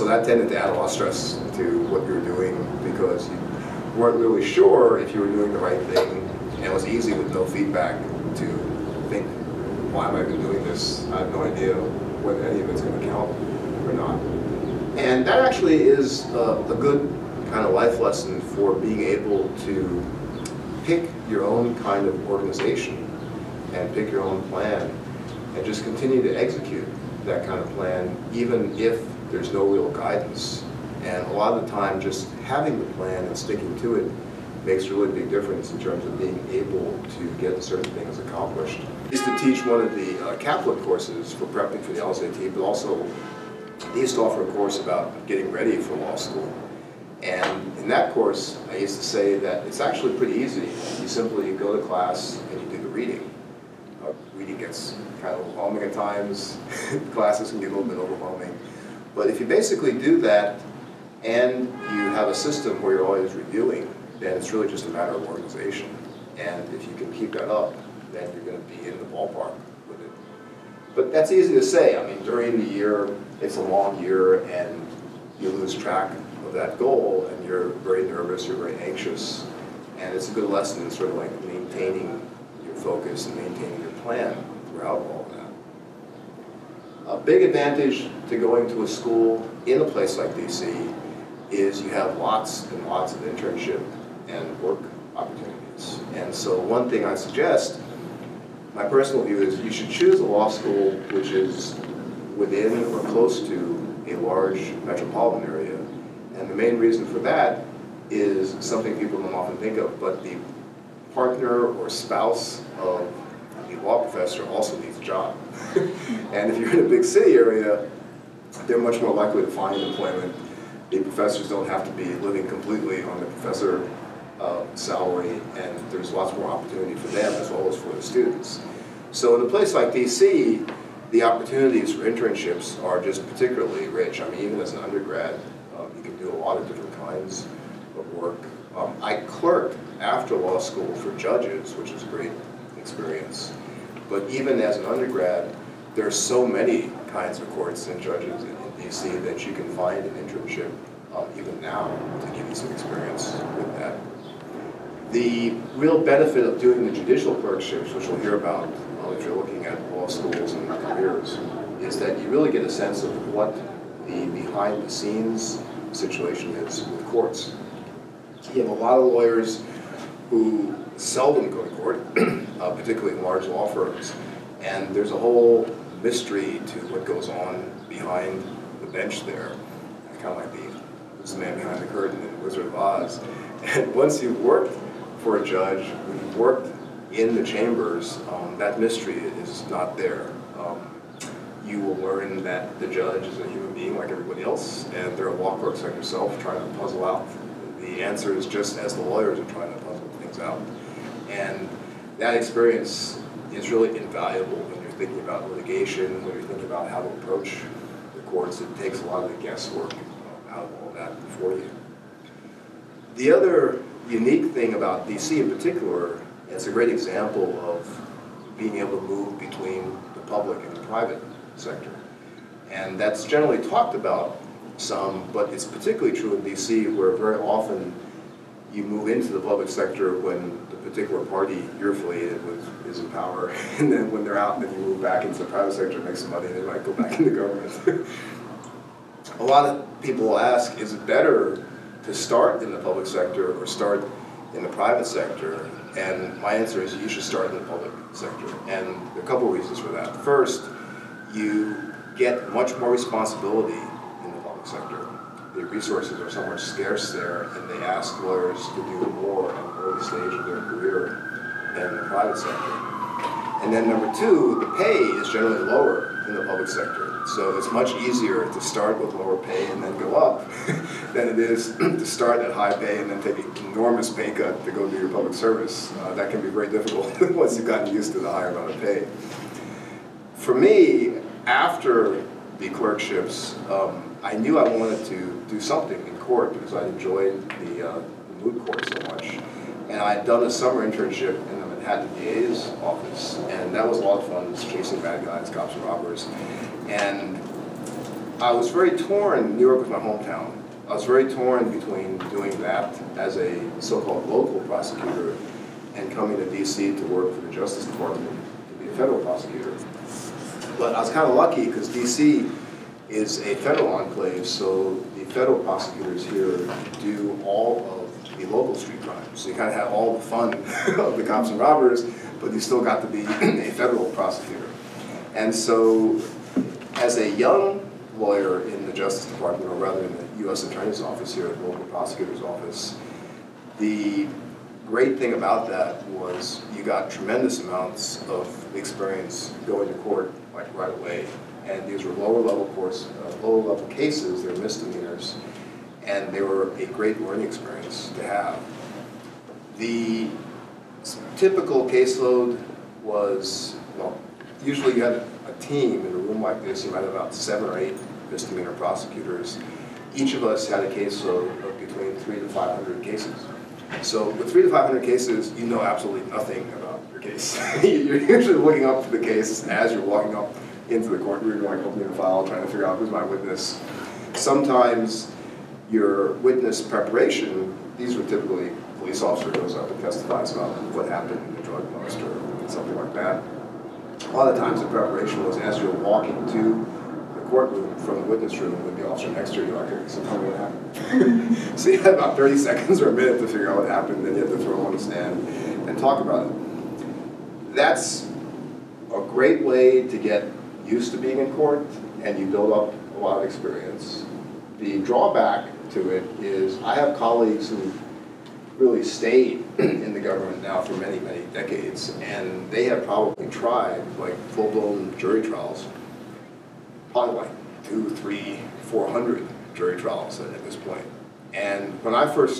so that tended to add a lot of stress to what you were doing because you weren't really sure if you were doing the right thing, and it was easy with no feedback to think, why am I even doing this? I have no idea whether any of it's going to count or not. And that actually is a good kind of life lesson for being able to pick your own kind of organization and pick your own plan and just continue to execute that kind of plan even if there's no real guidance. And a lot of the time just having the plan and sticking to it makes a really big difference in terms of being able to get certain things accomplished. I used to teach one of the Kaplan courses for prepping for the LSAT, but also I used to offer a course about getting ready for law school. And in that course, I used to say that it's actually pretty easy. You simply go to class and you do the reading. Reading gets kind of overwhelming at times. Classes can get a little bit overwhelming. But if you basically do that and you have a system where you're always reviewing, then it's really just a matter of organization. And if you can keep that up, then you're going to be in the ballpark with it. But that's easy to say. I mean, during the year, it's a long year, and you lose track of that goal, and you're very nervous, you're very anxious. And it's a good lesson in sort of like maintaining your focus and maintaining your plan throughout all of that. A big advantage to going to a school in a place like DC is you have lots and lots of internship and work opportunities. And so one thing I suggest, my personal view is you should choose a law school which is within or close to a large metropolitan area. And the main reason for that is something people don't often think of, but the partner or spouse of the law professor also needs a job. And if you're in a big city area, they're much more likely to find employment. The professors don't have to be living completely on the professor salary, and there's lots more opportunity for them as well as for the students. So in a place like DC, the opportunities for internships are just particularly rich. I mean, even as an undergrad, you can do a lot of different kinds of work. I clerked after law school for judges, which is a great experience. But even as an undergrad, there are so many kinds of courts and judges in DC that you can find an internship even now to give you some experience with that. The real benefit of doing the judicial clerkships, which we'll hear about if you're looking at law schools and careers, is that you really get a sense of what the behind-the-scenes situation is with courts. You have a lot of lawyers who seldom go to court, particularly in large law firms, and there's a whole mystery to what goes on behind the bench there. Kind of like the man behind the curtain in Wizard of Oz. And once you've worked for a judge, when you've worked in the chambers, that mystery is not there. You will learn that the judge is a human being like everybody else, and there are law clerks like yourself trying to puzzle out the answers just as the lawyers are trying to puzzle things out. And that experience is really invaluable when you're thinking about litigation, when you're thinking about how to approach the courts. It takes a lot of the guesswork out of all that for you. The other unique thing about DC in particular, and it's a great example of being able to move between the public and the private sector. And that's generally talked about some, but it's particularly true in DC, where very often you move into the public sector when the particular party you're affiliated with is in power, and then when they're out, then you move back into the private sector, make some money, and they might go back into government. A lot of people will ask, is it better to start in the public sector or start in the private sector? And my answer is you should start in the public sector. And there are a couple of reasons for that. First, you get much more responsibility in the public sector. The resources are so much scarce there, and they ask lawyers to do more at an early stage of their career than in the private sector. And then number two, the pay is generally lower in the public sector. So it's much easier to start with lower pay and then go up than it is to start at high pay and then take an enormous pay cut to go do your public service. That can be very difficult once you've gotten used to the higher amount of pay. For me, after the clerkships, I knew I wanted to do something in court because I enjoyed the moot court so much. And I had done a summer internship in the Manhattan DA's office, and that was a lot of fun, just chasing bad guys, cops and robbers. And I was very torn. New York was my hometown. I was very torn between doing that as a so-called local prosecutor and coming to D.C. to work for the Justice Department to be a federal prosecutor. But I was kind of lucky because D.C. is a federal enclave, so the federal prosecutors here do all of the local street crimes. So you kind of have all the fun of the cops and robbers, but you still got to be a federal prosecutor. And so as a young lawyer in the Justice Department, or rather in the U.S. Attorney's Office here at the local prosecutor's office, the great thing about that was you got tremendous amounts of experience going to court like right away. And these were lower level cases, they're misdemeanors, and they were a great learning experience to have. The typical caseload was, well, usually you had a team in a room like this, you might have about 7 or 8 misdemeanor prosecutors. Each of us had a caseload of between 300 to 500 cases. So with 300 to 500 cases, you know absolutely nothing about your case. You're usually looking up for the case as you're walking up into the courtroom, you're like opening the file, trying to figure out who's my witness. Sometimes your witness preparation, these were typically police officer goes up and testifies about what happened in the drug bust or something like that. A lot of times the preparation was as you're walking to the courtroom from the witness room with the officer next to you, you're like, okay, so tell me what happened. So you had about 30 seconds or a minute to figure out what happened, then you had to throw them on the stand and talk about it. That's a great way to get used to being in court, and you build up a lot of experience. The drawback to it is I have colleagues who really stayed in the government now for many, many decades, and they have probably tried like full-blown jury trials, probably like 200, 300, 400 jury trials at this point. And when I first